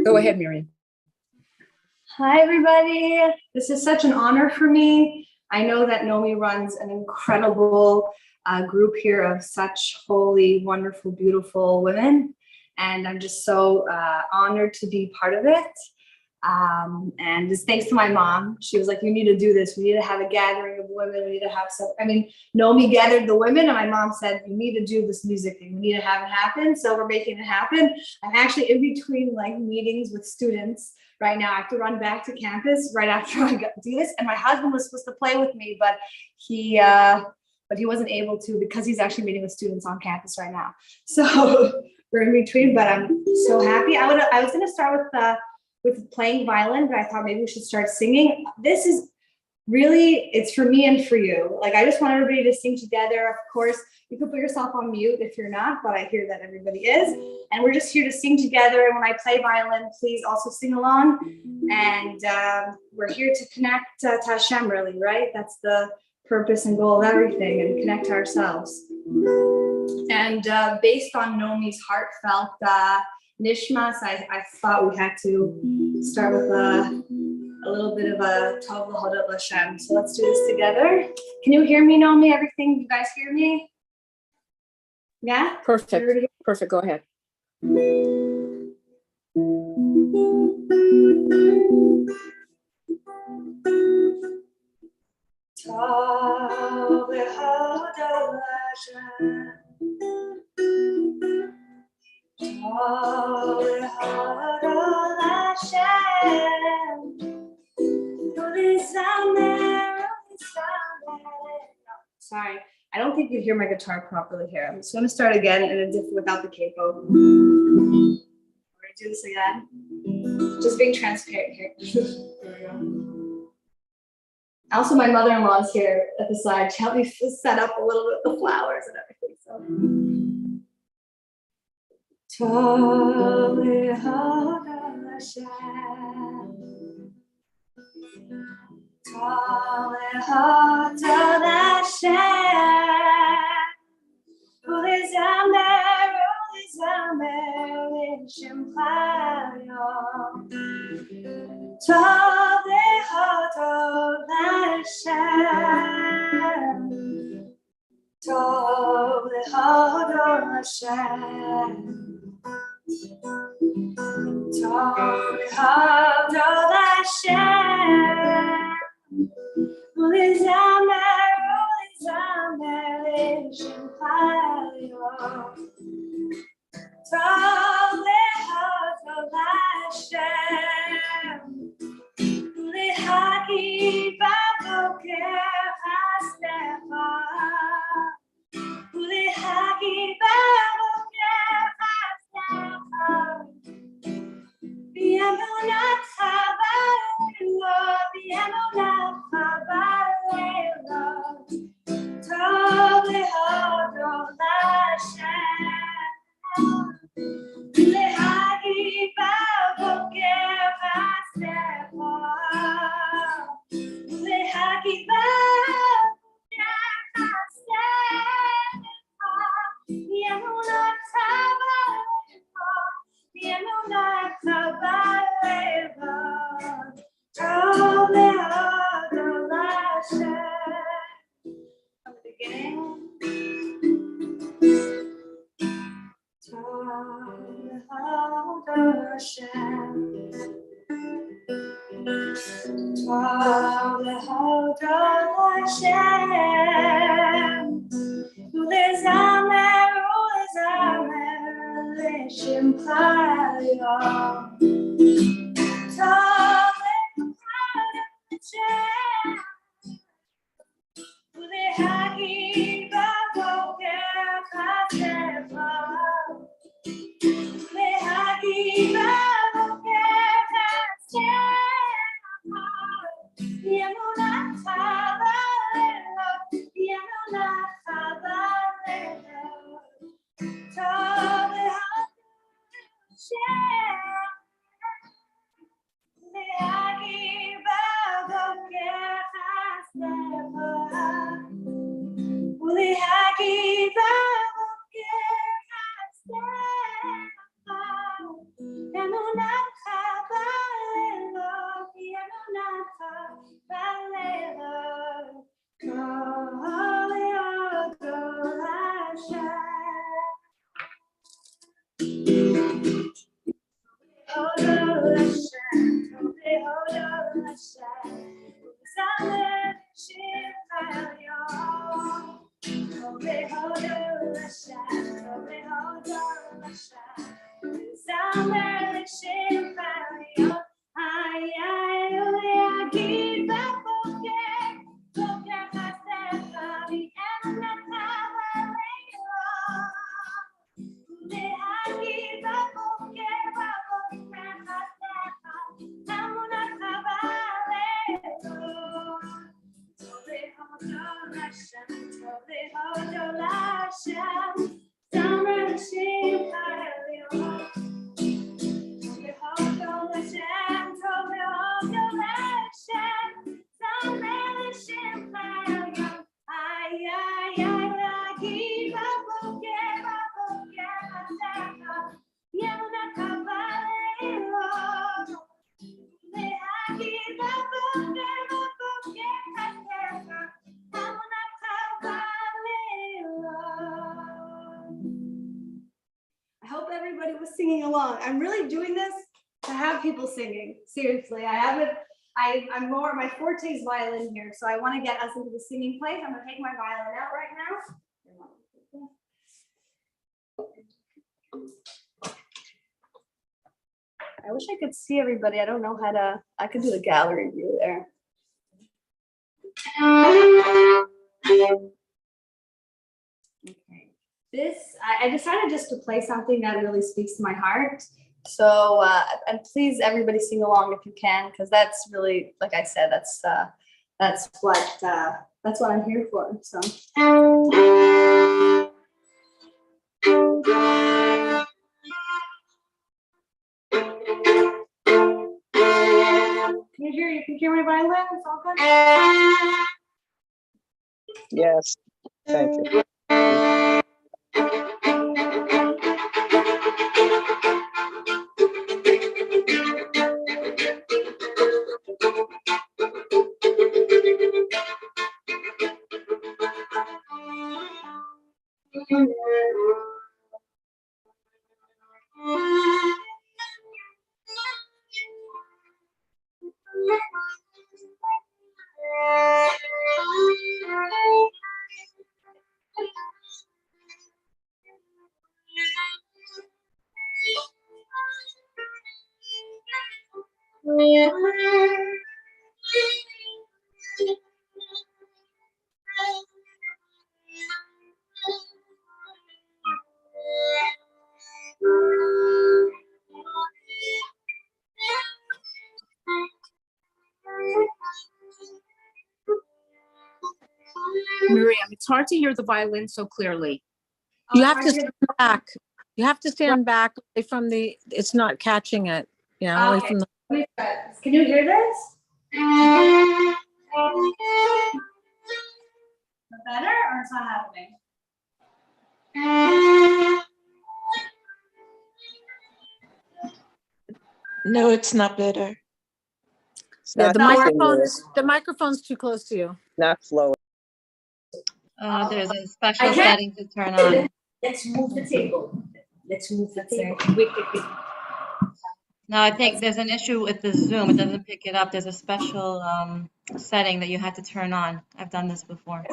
Go ahead, Miriam. Hi, everybody. This is such an honor for me. I know that Nomi runs an incredible group here of such holy, wonderful, beautiful women. And I'm just so honored to be part of it. And just thanks to my mom. She was like, you need to do this. We need to have a gathering of women. We need to have some, Nomi gathered the women and my mom said, you need to do this music thing. We need to have it happen. So we're making it happen. I'm actually in between like meetings with students right now. I have to run back to campus right after I do this. And my husband was supposed to play with me, but he wasn't able to because he's actually meeting with students on campus right now. So we're in between, but I'm so happy. I was going to start with playing violin, but I thought maybe we should start singing. This is really, it's for me and for you. Like, I just want everybody to sing together. Of course, you can put yourself on mute if you're not, but I hear that everybody is. And we're just here to sing together. And when I play violin, please also sing along. And we're here to connect to Hashem, really, right? That's the purpose and goal of everything, and connect to ourselves. And based on Nomi's heartfelt Nishmat, I thought we had to start with a little bit of a Tov L'Hodot L'Hashem. So let's do this together. Can you hear me, Nomi? Everything? You guys hear me? Yeah? Perfect. Perfect. Go ahead. Tov L'Hodot L'Hashem. Sorry, I don't think you hear my guitar properly here. I'm just going to start again without the capo. We're going to do this again. Just being transparent here. There we go. Also, my mother-in-law is here at the side. She helped me set up a little bit the flowers and everything. So. Tov L'Hodot L'Hashem. Tov L'Hodot L'Hashem. U'lizamer l'Shemcha Yom. Tov L'Hodot L'Hashem. Tov L'Hodot L'Hashem. Tov L'Hodot L'Hashem. U'lizamer l'Shemcha Yom. Tov L'Hodot L'Hashem. U'lehagi b'boker chasdecha. U'lehagi b'boker chasdecha. B'emunatcha b'leilo, b'emunatcha b'leilo. Tov L'Hodot L'Hashem. U'lehagi b'boker chasdecha. U'lehagi b'boker chasdecha. B'emunatcha b'leilo, b'emunatcha b'leilo. Tov L'Hodot L'Hashem. From the beginning. Tov L'Hodot L'Hashem. Tov L'Hodot L'Hashem. U'lizamer l'Shemcha Yom. Tov L'Hodot L'Hashem. U'lehagi b'boker chasdecha. U'lehagi b'boker chasdecha. B'emunatcha b'leilo, b'emunatcha b'leilo. Tov L'Hodot L'Hashem. I hope everybody was singing along. I'm really doing this to have people singing. Seriously, I'm more, my forte is violin here, so I want to get us into the singing place. I'm gonna take my violin out right now. I wish I could see everybody. I don't know how to, I could do the gallery view there. Okay. I decided just to play something that really speaks to my heart. So, and please everybody sing along if you can, because that's really, like I said, that's what I'm here for. So. You can hear my violin? It's all good? Yes, thank you. Miriam, it's hard to hear the violin so clearly. You have to stand back. You have to stand back from the, it's not catching it. Yeah, away Okay. from the. Can you hear this? Better or it's not happening? No, it's not better. It's Yeah, not the microphone's too close to you. not flowing. There's a special setting to turn on. Let's move the table. Let's move the table. No, I think there's an issue with the Zoom. It doesn't pick it up. There's a special setting that you had to turn on. I've done this before.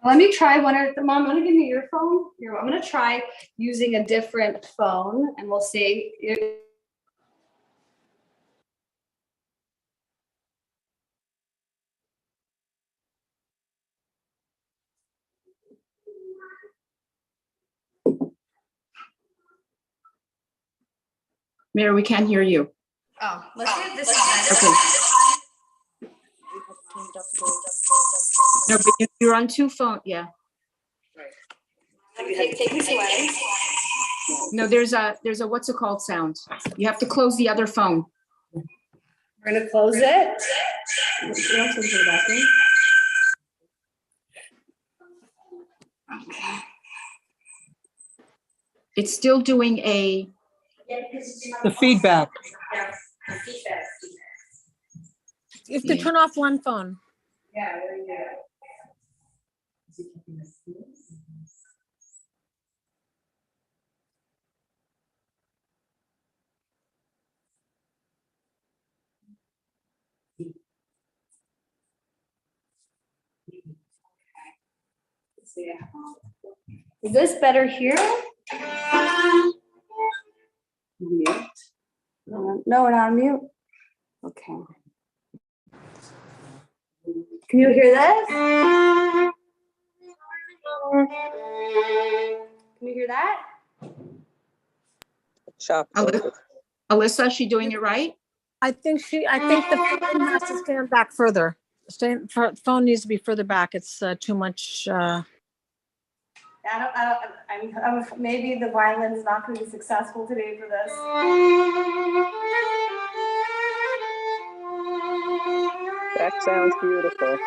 Let me try one at the mom. Want to give me your phone? I'm going to try using a different phone and we'll see. Mary, we can't hear you. Oh, let's see if this is better. Okay. No, but you're on two phones. Yeah. Take this away. No, there's a what's it called sound. You have to close the other phone. We're going to close it. It's still doing a. The feedback. You have to turn off one phone. Yeah, there you go. Is this better here? No, we're not on mute. Okay. Can you hear this? Can you hear that? Sharp. Alyssa, is she doing it right? I think the phone has to stand back further. Phone needs to be further back. It's too much. Maybe the violin's not going to be successful today for this. That sounds beautiful.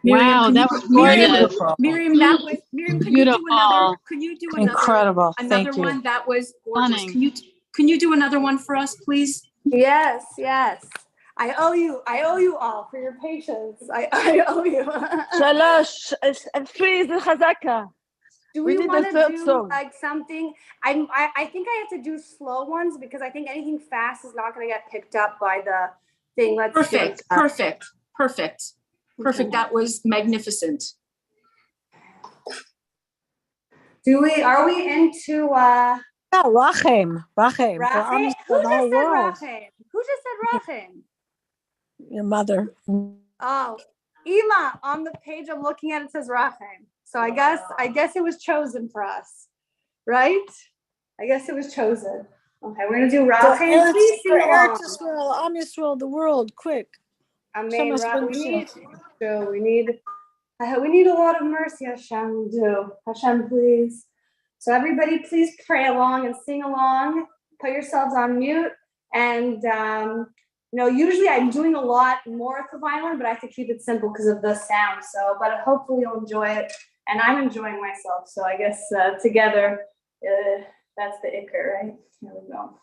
Miriam, Wow, can that you- was Miriam, gorgeous. Miriam, that was Miriam. Could you do another? Beautiful. Could you do another? Incredible. Another Thank you. one that was gorgeous. Stunning. Can you do another one for us, please? Yes, yes. I owe you all for your patience. I owe you. Three is الخزاكة. Do We we need want the to third do song. like something? I think I have to do slow ones because I think anything fast is not going to get picked up by the thing. Let's Perfect, do, perfect. That was magnificent. Are we into Yeah, Rachem. For Rachem? Who the just whole said world. Rachem? Who just said Rachem? Your mother. Oh, Ima, on the page I'm looking at, it says Rachem. So I guess it was chosen for us, right? I guess it was chosen. Okay, we're gonna do Rachem. Please sing along. Israel, Am Yisrael, the world, quick. Amen. Hashem We need a lot of mercy, Hashem. We do. Hashem, please. So everybody please pray along and sing along. Put yourselves on mute. And usually I'm doing a lot more with the violin, but I have to keep it simple because of the sound. So, but hopefully you'll enjoy it. And I'm enjoying myself. So I guess together, that's the Iker, right? Here we go.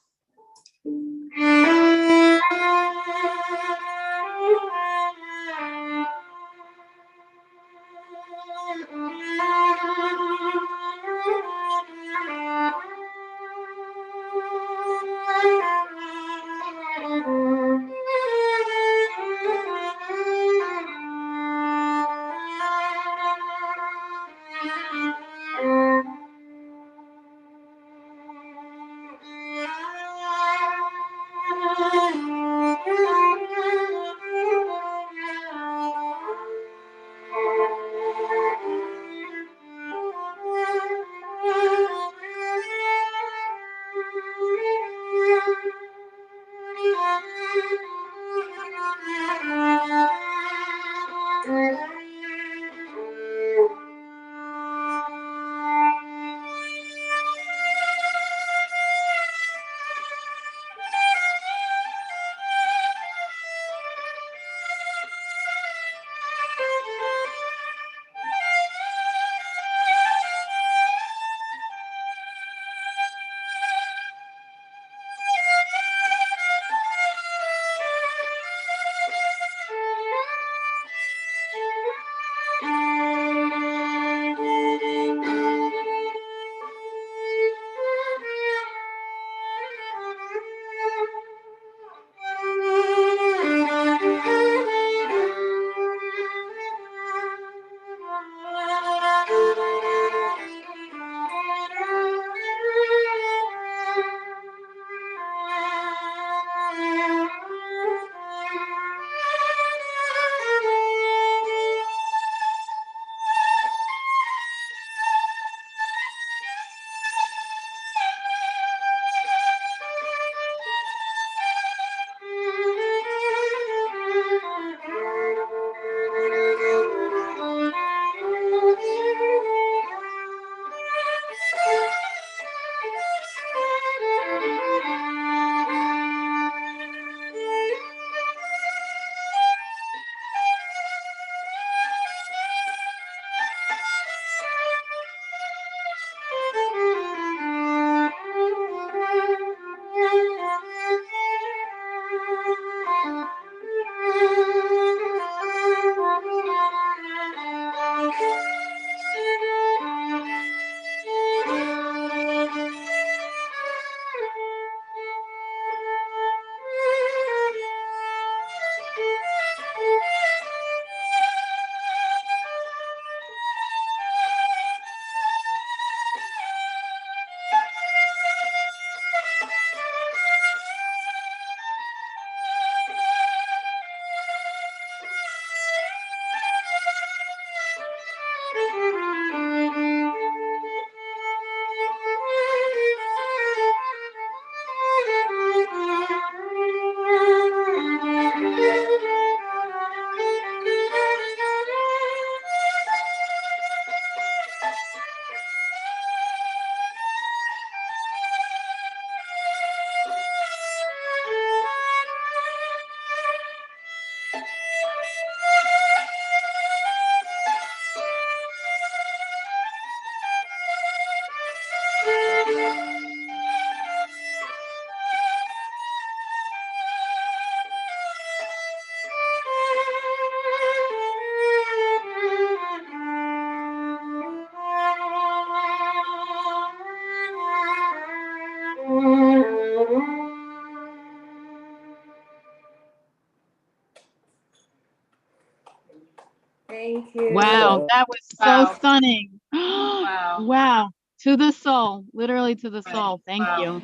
Thank you. Wow, that was so Wow. stunning. Wow. Wow. To the soul, literally to the soul. Thank Wow. you.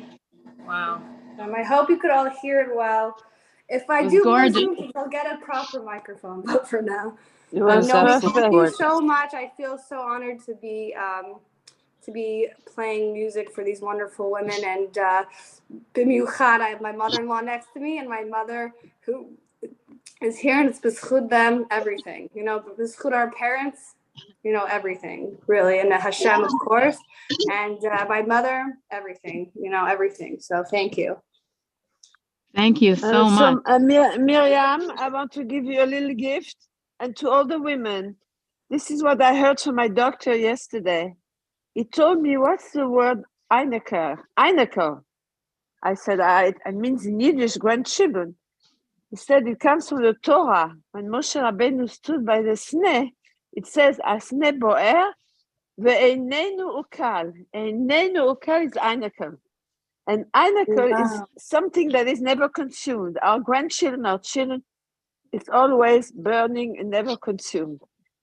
Wow. I hope you could all hear it well. If I It was do more gorgeous. Zoom, I'll get a proper microphone, but for now. It was No, thank perfect. you so much. I feel so honored to be playing music for these wonderful women. And b'miuchad, I have my mother-in-law next to me and my mother who is here, and it's b'zchut them, everything. You know, b'zchut our parents, you know, everything really. And Hashem, of course. And my mother, everything, you know, everything. So thank you. Thank you so much. Miriam, I want to give you a little gift, and to all the women. This is what I heard from my doctor yesterday. He told me, what's the word Eineker? Eineker. I said, it means in Yiddish, grandchildren. He said it comes from the Torah. When Moshe Rabbeinu stood by the sneh, it says, Asneh boer, ve'einenu ukal. Einenu ukal is Eineker. And Einekel is something that is never consumed. Our grandchildren, our children, it's always burning and never consumed.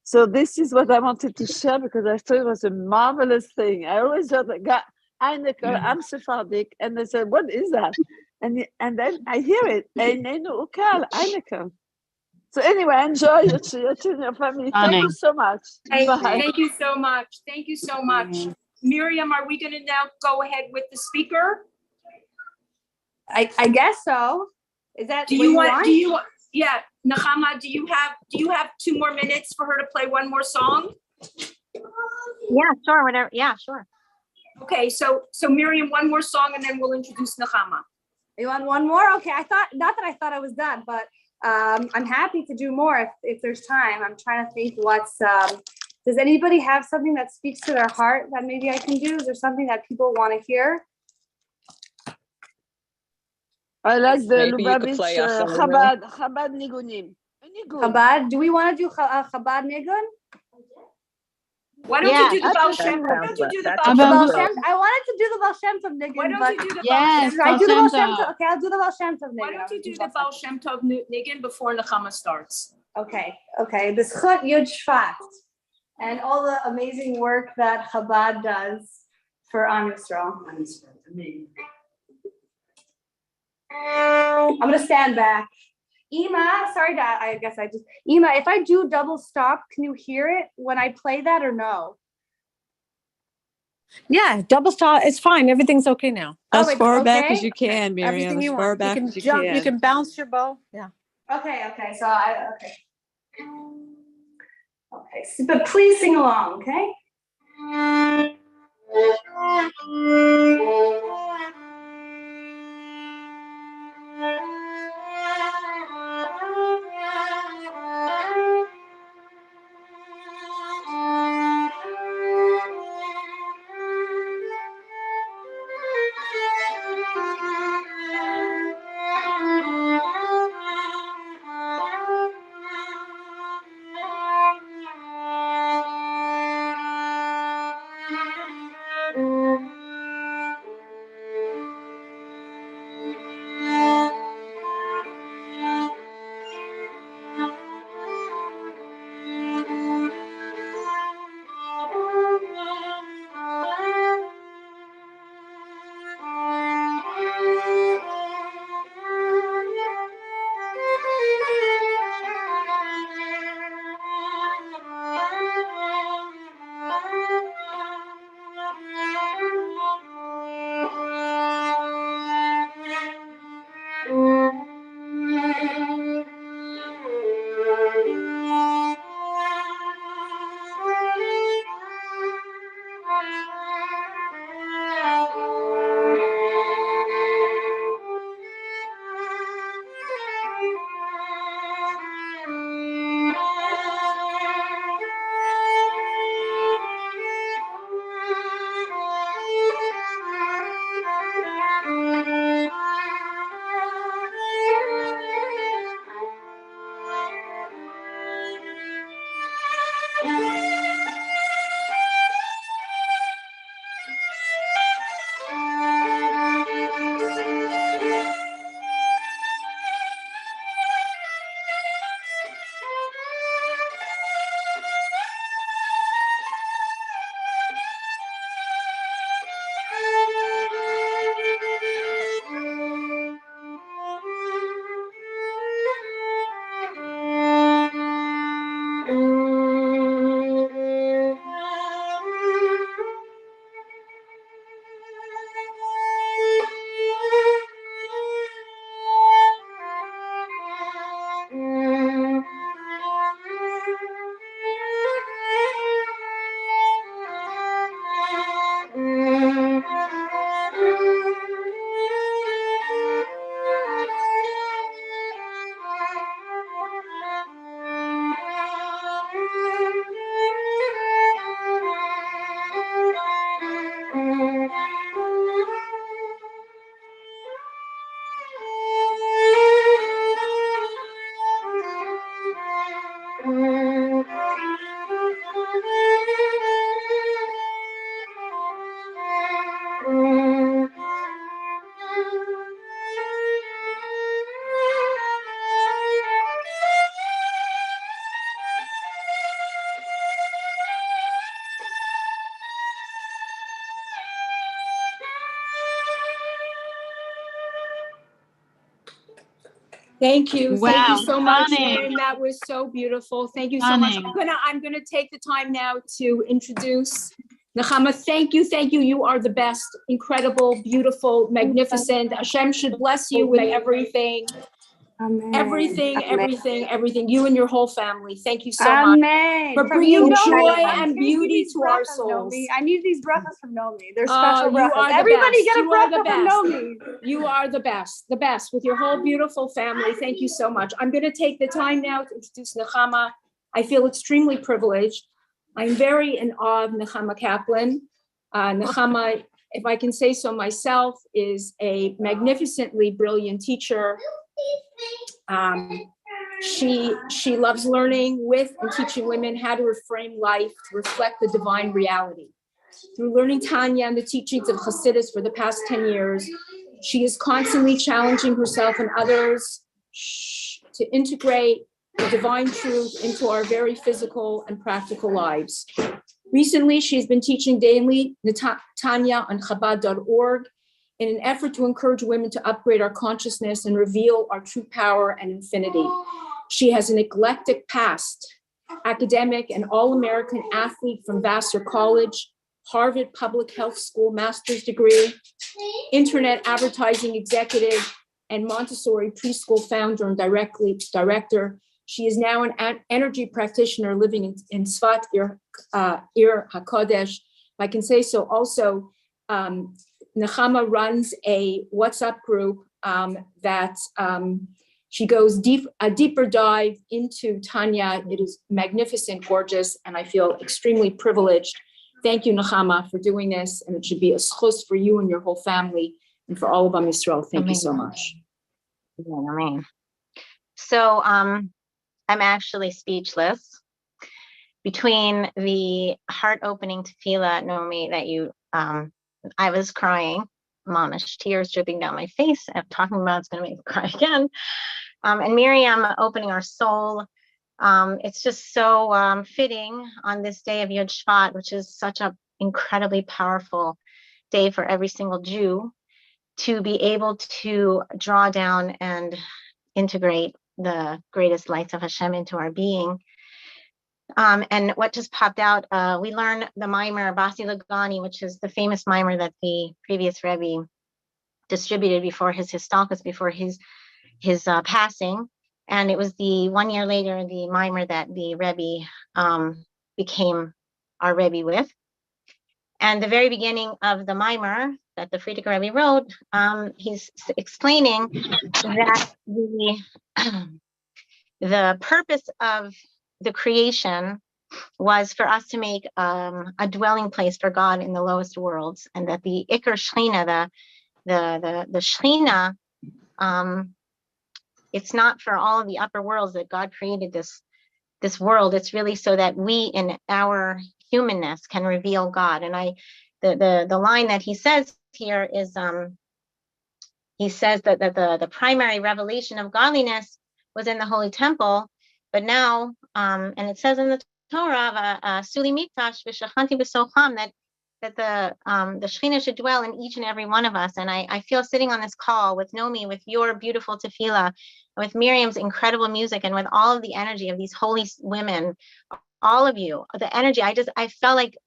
So this is what I wanted to share because I thought it was a marvelous thing. I always heard that God, Einekel, I'm Sephardic, and they said, what is that? And then I hear it, Einenu Ukal, Einekel. So anyway, enjoy your children, your family. Thank you so much. Bye. Thank you so much. Thank you so much. Miriam, are we going to now go ahead with the speaker? I guess so. Is that Do you want? Yeah, Nechama, do you have 2 more minutes for her to play one more song? Yeah, sure, whatever. Yeah, sure. Okay, so Miriam, one more song and then we'll introduce Nechama. You want one more? Okay, I thought I was done, but I'm happy to do more if there's time. I'm trying to think what's does anybody have something that speaks to their heart that maybe I can do? Is there something that people want to hear? I like the Maybe you could Lubavitch play us a little. Chabad Nigunim. Chabad? Do we want to do Chabad Nigun? Why don't you do the Baal Shem? Why don't you do the Baal Baal Shem? Shem? I wanted to do the Baal Shem Tov Nigun. Why don't you do the Yes, Should I do the Baal Shem Tov. Tov? Okay, I'll do the Baal Shem Tov Nigun. Why don't you do the Baal Shem Tov Nigun before Nechama starts? Okay. The Zchut Yud Shvat and all the amazing work that Chabad does for Am Yisrael. I'm gonna stand back. Ima, sorry, Dad. Ima, if I do double stop, can you hear it when I play that or no? Yeah, double stop. It's fine. Everything's okay now. As it's far back okay? as you can, Miriam. Everything As you far want. You back can as you jump. can. You can bounce your bow. Yeah. Okay. Okay, but please sing along, okay? Thank you. Thank Wow, you so much, stunning. Miriam. That was so beautiful. Thank you so much. Stunning. I'm gonna take the time now to introduce Nechama. Thank you. Thank you. You are the best, incredible, beautiful, magnificent. Hashem should bless you with everything. Amen. Everything. You and your whole family. Thank you so much Amen. for From bringing you, joy Nomi. I and can't give beauty these to our brachas, souls. Nomi. I need these brachas from Nomi. They're Oh, special you brachas. are the Everybody best. get a You are the bracha from best. Nomi. You are the best with your whole beautiful family. Thank you so much. I'm going to take the time now to introduce Nechama. I feel extremely privileged. I'm very in awe of Nechama Caplan. Nechama, if I can say so myself, is a magnificently brilliant teacher. She loves learning with and teaching women how to reframe life to reflect the divine reality. Through learning Tanya and the teachings of Hasidus for the past 10 years, she is constantly challenging herself and others to integrate the divine truth into our very physical and practical lives. Recently, she's been teaching daily Tanya on Chabad.org in an effort to encourage women to upgrade our consciousness and reveal our true power and infinity. She has an eclectic past, academic and all-American athlete from Vassar College, Harvard Public Health School master's degree, internet advertising executive, and Montessori preschool founder and director. She is now an energy practitioner living in Sfat Ir HaKodesh. If I can say so, also, Nechama runs a WhatsApp group that she goes a deeper dive into Tanya. It is magnificent, gorgeous, and I feel extremely privileged. Thank you, Nechama, for doing this, and it should be a schus for you and your whole family, and for all of Am Yisrael. Thank you so much. Amen. So I'm actually speechless. Between the heart-opening tefillah, Naomi, that you, I was crying, mamish, tears dripping down my face. I'm talking about it's going to make me cry again. And Miriam opening our soul. It's just so fitting on this day of Yud Shvat, which is such an incredibly powerful day for every single Jew, to be able to draw down and integrate the greatest lights of Hashem into our being. And what just popped out, we learned the mimer Basi Lagani, which is the famous mimer that the previous Rebbe distributed before his histalkus, before his passing. And it was the 1 year later, the mimer that the Rebbe became our Rebbe with. And the very beginning of the mimer that the Frierdiker Rebbe wrote, he's explaining that the purpose of the creation was for us to make a dwelling place for God in the lowest worlds, and that the Iker Shechina, the Shechina, it's not for all of the upper worlds that God created this world. It's really so that we in our humanness can reveal God. And the line that he says here is, he says that the primary revelation of godliness was in the Holy Temple, but now, and it says in the Torah, Suli Mikdash v'shachanti b'socham, that the Shekhinah should dwell in each and every one of us. And I feel sitting on this call with Nomi, with your beautiful tefillah, with Miriam's incredible music, and with all of the energy of these holy women, all of you, the energy, I felt like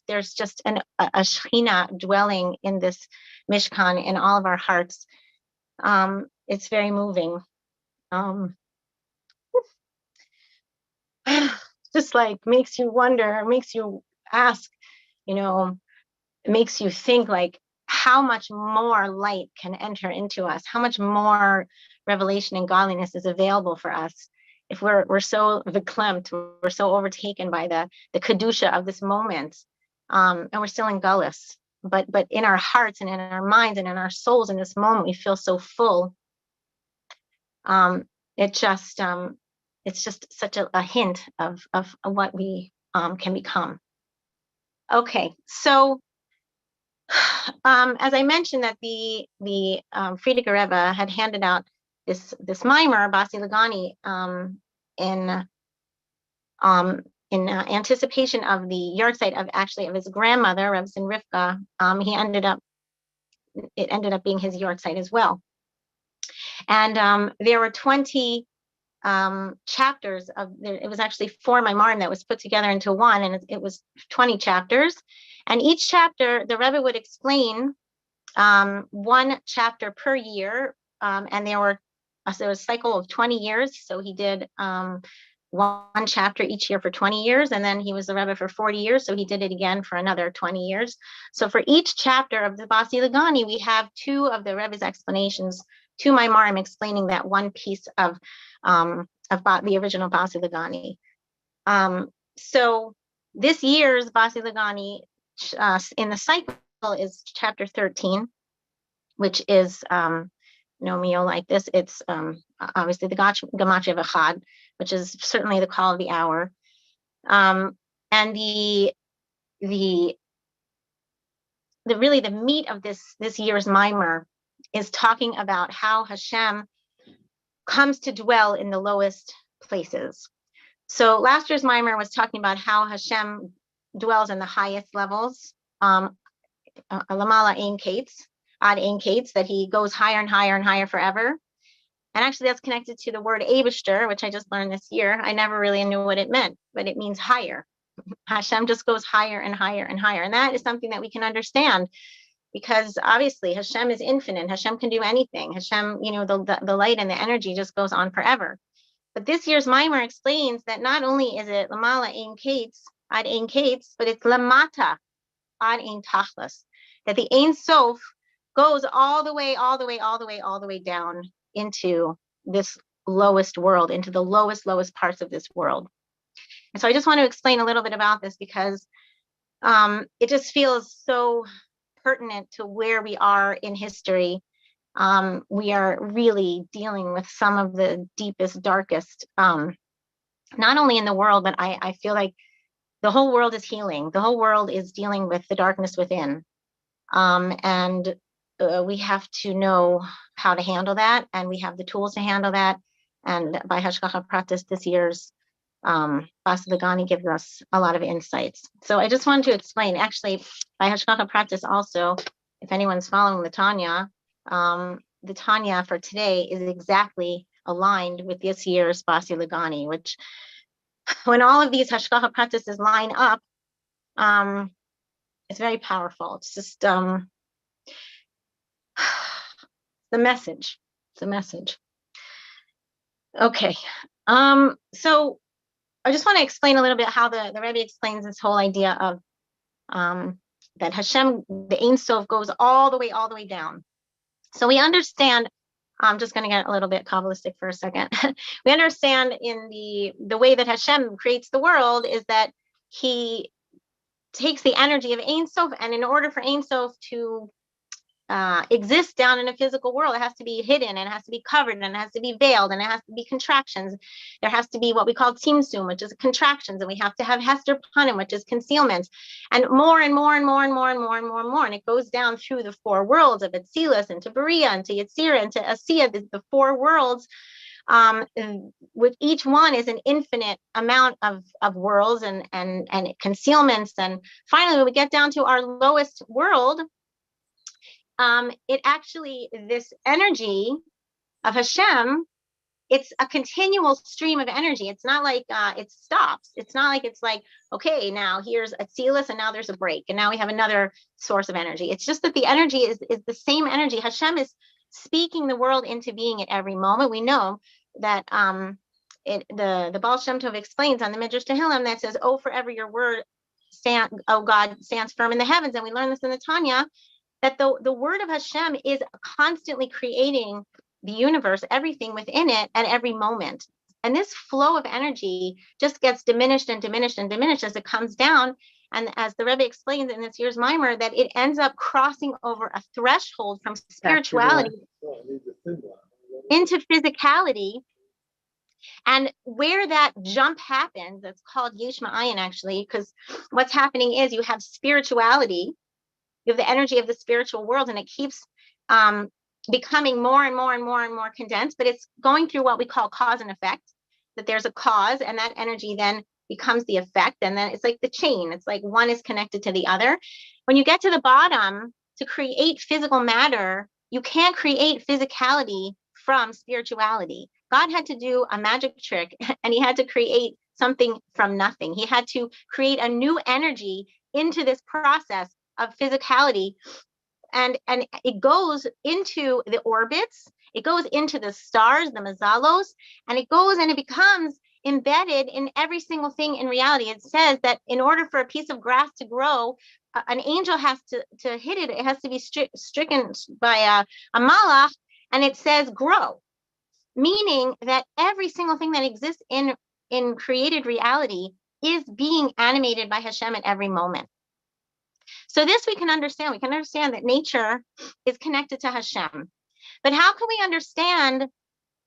there's just a Shekhinah dwelling in this Mishkan in all of our hearts. It's very moving. Just like makes you wonder, makes you ask, it makes you think like how much more light can enter into us, how much more revelation and godliness is available for us if we're so verklempt, we're so overtaken by the kedusha of this moment, and we're still in gullus. But in our hearts and in our minds and in our souls in this moment, we feel so full. It's just such a hint of what we can become. Okay, so as I mentioned, that the Frierdiker Rebbe had handed out this mimer Basi Lagani in anticipation of the yahrzeit of his grandmother, Rebbetzin Rivka. It ended up being his yahrzeit as well. And there were 20 chapters of it was actually 4 Maimarim that was put together into one, and it was 20 chapters. And each chapter, the Rebbe would explain one chapter per year, and there was a cycle of 20 years. So he did one chapter each year for 20 years, and then he was the Rebbe for 40 years, so he did it again for another 20 years. So for each chapter of the Basi Lagani, we have 2 of the Rebbe's explanations, 2 Maimarim explaining that one piece of the original Basi Lagani. So this year's Basi Lagani in the cycle is chapter 13, which is Nomio like this. It's obviously the Gematria of Echad, which is certainly the call of the hour. And the really the meat of this year's Maimer is talking about how Hashem comes to dwell in the lowest places. So last year's Maimer was talking about how Hashem dwells in the highest levels, Lamala Ein Kates, Ad Ein Kates, that he goes higher and higher and higher forever. And actually that's connected to the word Eibishter, which I just learned this year. I never really knew what it meant, but it means higher. Hashem just goes higher and higher and higher. And that is something that we can understand, because obviously Hashem is infinite. Hashem can do anything. Hashem, the light and the energy just goes on forever. But this year's Maimer explains that not only is it Lamala Ein Kates, Ad Ein Kates, but it's Lamata Ad Ein Tachlis, that the Ein Sof goes all the way down into this lowest world, into the lowest parts of this world. And so I just want to explain a little bit about this, because it just feels so pertinent to where we are in history. We are really dealing with some of the deepest, darkest, not only in the world, but I feel like the whole world is healing. The whole world is dealing with the darkness within. And we have to know how to handle that, and we have the tools to handle that. And by Hashgacha Pratis, this year's Basi Lagani gives us a lot of insights. So I just wanted to explain, actually, by Hashgacha Pratis also, if anyone's following the Tanya for today is exactly aligned with this year's Basi Lagani, which when all of these Hashgacha Pratises line up, it's very powerful. It's just the message. It's a message. Okay. So I just want to explain a little bit how the Rebbe explains this whole idea of that Hashem, the Ein Sof, goes all the way down. So we understand, I'm just going to get a little bit Kabbalistic for a second. We understand in the way that Hashem creates the world is that he takes the energy of Ein Sof, and in order for Ein Sof to exist down in a physical world, it has to be hidden, and it has to be covered, and it has to be veiled, and it has to be contractions. There has to be what we call tzimtzum, which is contractions, and we have to have hester panim, which is concealment, and more and more and more and more and more and more and more. And it goes down through the 4 worlds of Atzilus, into Beriah, into Yetzirah, into Asiya, the 4 worlds, with each one is an infinite amount of worlds and concealments. And finally, when we get down to our lowest world, it actually, this energy of Hashem, it's a continual stream of energy. It's not like it stops. It's not like it's like, okay, now here's Atzilus and now there's a break and now we have another source of energy. It's just that the energy is the same energy. Hashem is speaking the world into being at every moment. We know that the Baal Shem Tov explains on the Midrash Tehillim that says, oh, forever your word, God, stands firm in the heavens. And we learn this in the Tanya, that the word of Hashem is constantly creating the universe, everything within it at every moment. And this flow of energy just gets diminished and diminished and diminished as it comes down. And as the Rebbe explains in this year's Maimer, that it ends up crossing over a threshold from spirituality into physicality. And where that jump happens, it's called Yesh Ma'ayin, actually, because what's happening is you have spirituality, you have the energy of the spiritual world, and it keeps becoming more and more and more and more condensed, but it's going through what we call cause and effect, that there's a cause and that energy then becomes the effect. And then it's like the chain. It's like one is connected to the other. When you get to the bottom, to create physical matter, you can't create physicality from spirituality. God had to do a magic trick and he had to create something from nothing. He had to create a new energy into this process of physicality. And it goes into the orbits, it goes into the stars, the mazalos, and it goes and it becomes embedded in every single thing in reality. It says that in order for a piece of grass to grow, an angel has to hit it. It has to be stricken by a malach, and it says grow, meaning that every single thing that exists in created reality is being animated by Hashem at every moment. So this we can understand. We can understand that nature is connected to Hashem. But how can we understand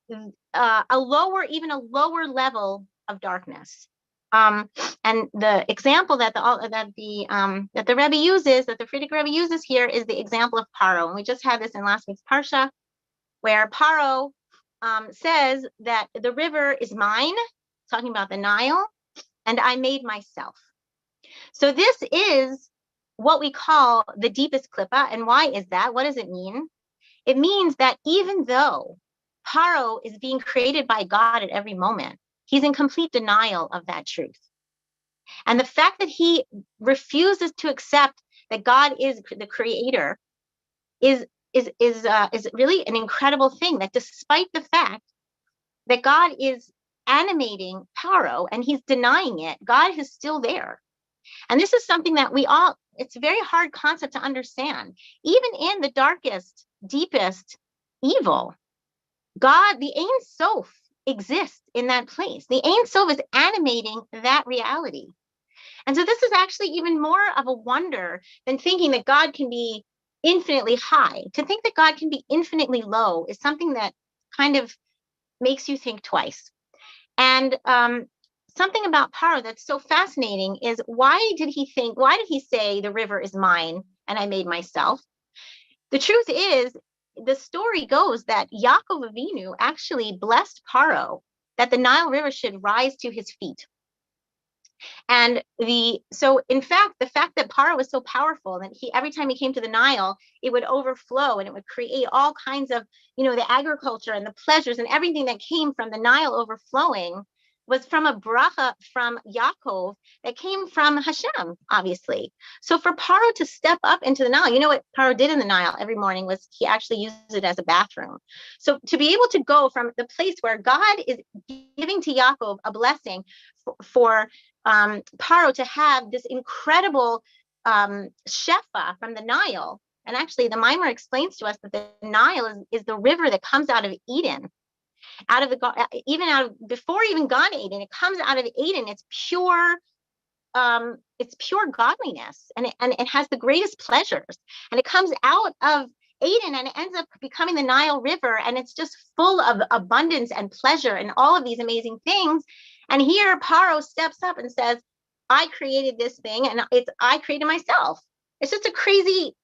even a lower level of darkness? And the example that the Rebbe uses, that the Frierdiker Rebbe uses here, is the example of Paro. And we just had this in last week's parsha, where Paro says that the river is mine, talking about the Nile, and I made myself. So this is what we call the deepest klippa. And why is that? What does it mean? It means that even though Paro is being created by God at every moment, he's in complete denial of that truth. And the fact that he refuses to accept that God is the creator is really an incredible thing, that despite the fact that God is animating Paro and he's denying it, God is still there. And this is something that it's a very hard concept to understand. Even in the darkest, deepest evil, God, the Ein Sof, exists in that place. The Ein Sof is animating that reality. And so this is actually even more of a wonder than thinking that God can be infinitely high. To think that God can be infinitely low is something that kind of makes you think twice. And something about Paro that's so fascinating is why did he say the river is mine and I made myself? The truth is, the story goes that Yaakov Avinu actually blessed Paro that the Nile River should rise to his feet. And so in fact, the fact that Paro was so powerful that every time he came to the Nile, it would overflow and it would create all kinds of, the agriculture and the pleasures and everything that came from the Nile overflowing was from a bracha from Yaakov that came from Hashem, obviously. So for Paro to step up into the Nile, what Paro did in the Nile every morning was he actually used it as a bathroom. So to be able to go from the place where God is giving to Yaakov a blessing for Paro to have this incredible shefa from the Nile. And actually the Mimer explains to us that the Nile is the river that comes out of Eden. Before even Gan Eden, it comes out of Eden. It's pure godliness, and it has the greatest pleasures. And it comes out of Eden, and it ends up becoming the Nile River, and it's just full of abundance and pleasure and all of these amazing things. And here Paro steps up and says, "I created this thing, and I created myself." It's just a crazy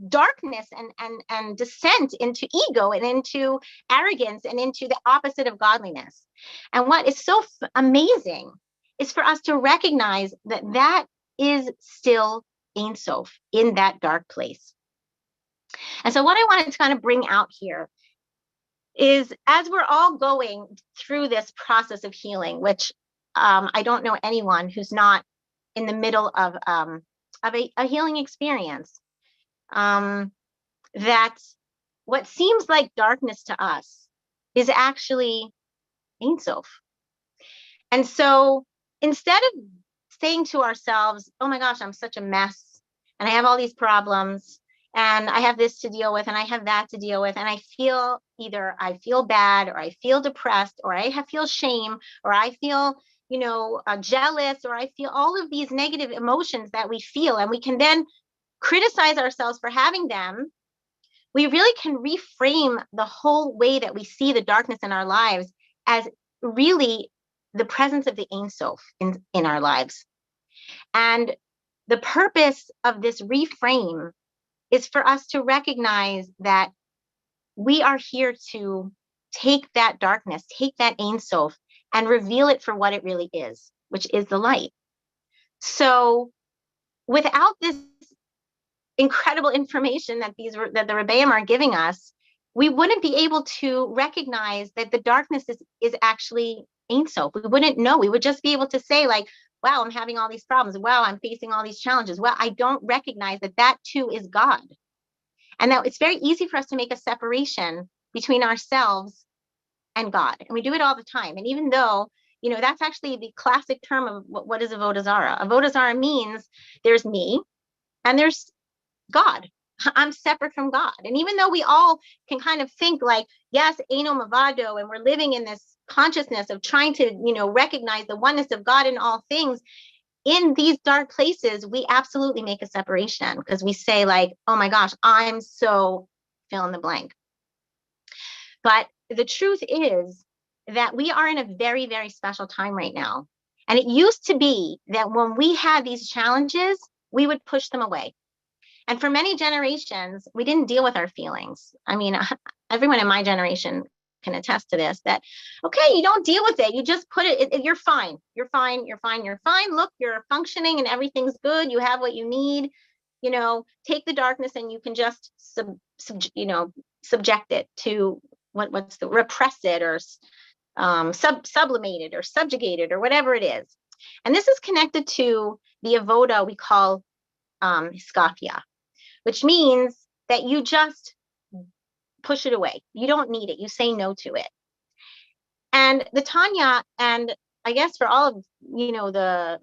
darkness and descent into ego and into arrogance and into the opposite of godliness. And what is so amazing is for us to recognize that is still Ein Sof in that dark place. And so what I wanted to kind of bring out here is, as we're all going through this process of healing, which I don't know anyone who's not in the middle of a healing experience, that what seems like darkness to us is actually Ein Sof. And so instead of saying to ourselves, "Oh my gosh, I'm such a mess, and I have all these problems, and I have this to deal with, and I have that to deal with, and I feel bad, or I feel depressed, or I feel shame, or I feel jealous, or I feel all of these negative emotions that we feel," and we can then criticize ourselves for having them, we really can reframe the whole way that we see the darkness in our lives as really the presence of the Ein Sof in our lives. And the purpose of this reframe is for us to recognize that we are here to take that darkness, take that Ein Sof, and reveal it for what it really is, which is the light. So without this incredible information that the Rebbeim are giving us, we wouldn't be able to recognize that the darkness is actually Ein Sof. We wouldn't know. We would just be able to say like, wow, I'm having all these problems. Wow, I'm facing all these challenges. Well, I don't recognize that that too is God. And that it's very easy for us to make a separation between ourselves and God. And we do it all the time. And even though, you know, that's actually the classic term of what is Avodah Zarah. Avodah Zarah means there's me and there's God. I'm separate from God. And even though we all can kind of think like, yes, Eino Mavado, and we're living in this consciousness of trying to, you know, recognize the oneness of God in all things, in these dark places, we absolutely make a separation because we say like, oh my gosh, I'm so fill in the blank. But the truth is that we are in a very, very special time right now. And it used to be that when we had these challenges, we would push them away. And for many generations, we didn't deal with our feelings. I mean, everyone in my generation can attest to this, that, okay, you don't deal with it. You just put it, you're fine. You're fine. You're fine. You're fine. Look, you're functioning and everything's good. You have what you need. You know, take the darkness and you can just, subject it to what's the repress it or sublimate it or subjugate it or whatever it is. And this is connected to the avoda we call skafia, which means that you just push it away. You don't need it. You say no to it. And the Tanya, and I guess for all of, you know, the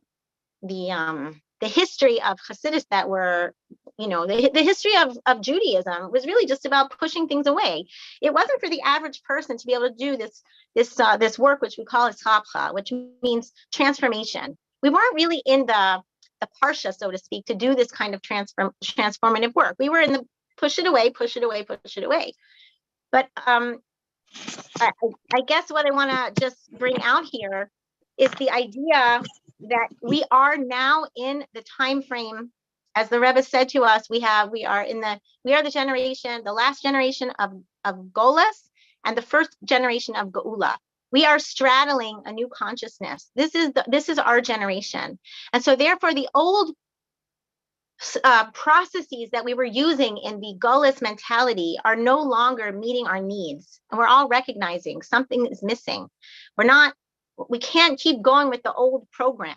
history of Hasidus that were, you know, the history of Judaism was really just about pushing things away. It wasn't for the average person to be able to do this work, which we call Hishapcha, which means transformation. We weren't really in the parsha, so to speak, to do this kind of transformative work. We were in the push it away, push it away, push it away. But I guess what I want to just bring out here is the idea that we are now in the time frame, as the Rebbe said to us, we are the generation, the last generation of Golas and the first generation of Geula. We are straddling a new consciousness. This is our generation. And so therefore the old processes that we were using in the Golas mentality are no longer meeting our needs. And we're all recognizing something is missing. We can't keep going with the old program.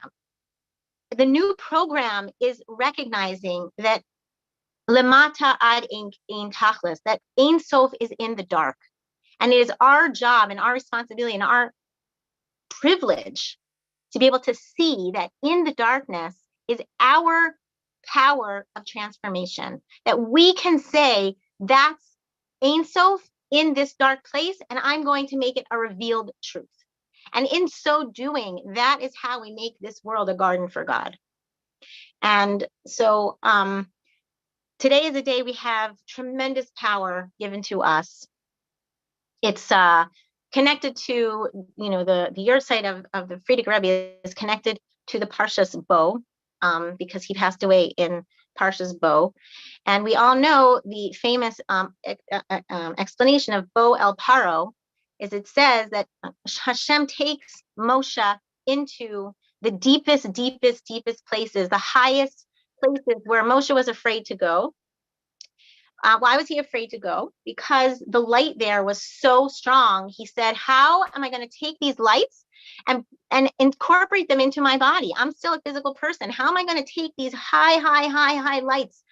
The new program is recognizing that lemata ad ein tachlis, that Ein Sof is in the dark. And it is our job and our responsibility and our privilege to be able to see that in the darkness is our power of transformation, that we can say that's Ein Sof in this dark place, and I'm going to make it a revealed truth. And in so doing, that is how we make this world a garden for God. And so today is a day we have tremendous power given to us. It's connected to, you know, the yahrzeit of the Frierdiker Rebbe is connected to the Parshas Bo, because he passed away in Parshas Bo. And we all know the famous explanation of Bo El Paro is it says that Hashem takes Moshe into the deepest, deepest, deepest places, the highest places where Moshe was afraid to go. Why was he afraid to go? Because the light there was so strong. He said, how am I going to take these lights and incorporate them into my body? I'm still a physical person. How am I going to take these high lights,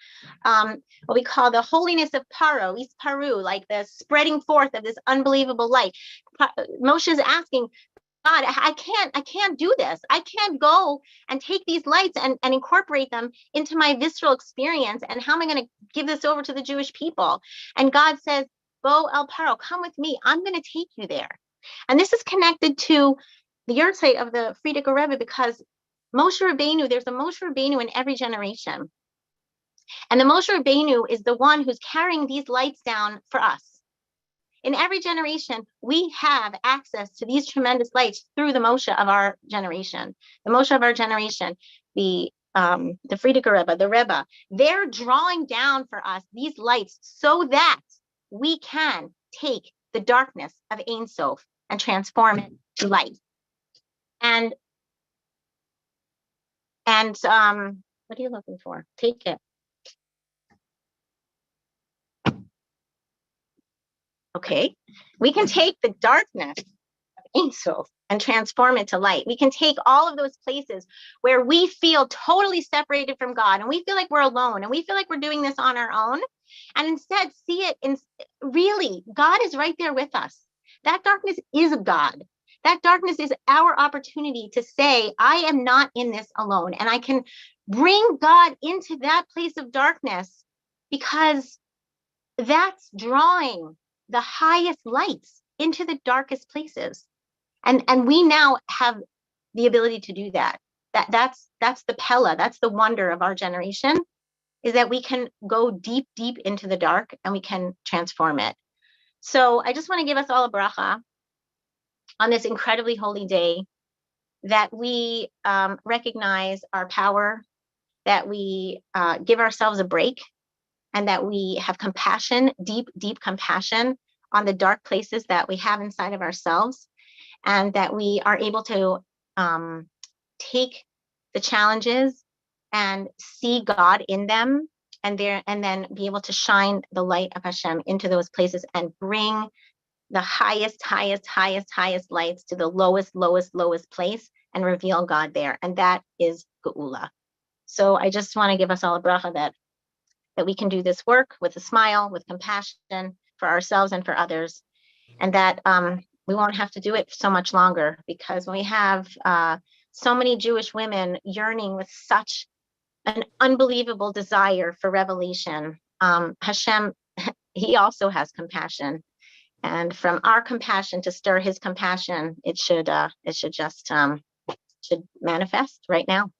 what we call the holiness of Paro, East Paru, like the spreading forth of this unbelievable light? Moshe is asking, God, I can't do this. I can't go and take these lights and incorporate them into my visceral experience. And how am I going to give this over to the Jewish people? And God says, Bo El Paro, come with me. I'm going to take you there. And this is connected to the yahrzeit of the Frierdiker Rebbe, because Moshe Rabbeinu, there's a Moshe Rabbeinu in every generation. And the Moshe Rabbeinu is the one who's carrying these lights down for us. In every generation, we have access to these tremendous lights through the Moshe of our generation. The Moshe of our generation, the Frierdiker Rebbe, the Rebbe, they're drawing down for us these lights so that we can take the darkness of Ein Sof and transform it to light. And what are you looking for? Take it. Okay, we can take the darkness of Ein Sof and transform it to light. We can take all of those places where we feel totally separated from God, and we feel like we're alone, and we feel like we're doing this on our own, and instead see it in really, God is right there with us. That darkness is God. That darkness is our opportunity to say, I am not in this alone. And I can bring God into that place of darkness, because that's drawing the highest lights into the darkest places. And we now have the ability to do that. That's the Pella, that's the wonder of our generation, is that we can go deep, deep into the dark and we can transform it. So I just want to give us all a bracha on this incredibly holy day, that we recognize our power, that we give ourselves a break, and that we have compassion, deep, deep compassion on the dark places that we have inside of ourselves, and that we are able to take the challenges and see God in them, and then be able to shine the light of Hashem into those places and bring the highest, highest, highest, highest lights to the lowest, lowest, lowest place and reveal God there. And that is Geula. So I just want to give us all a bracha that we can do this work with a smile, with compassion for ourselves and for others, and that we won't have to do it so much longer, because when we have so many Jewish women yearning with such an unbelievable desire for revelation, Hashem, he also has compassion. And from our compassion to stir his compassion, it should just should manifest right now.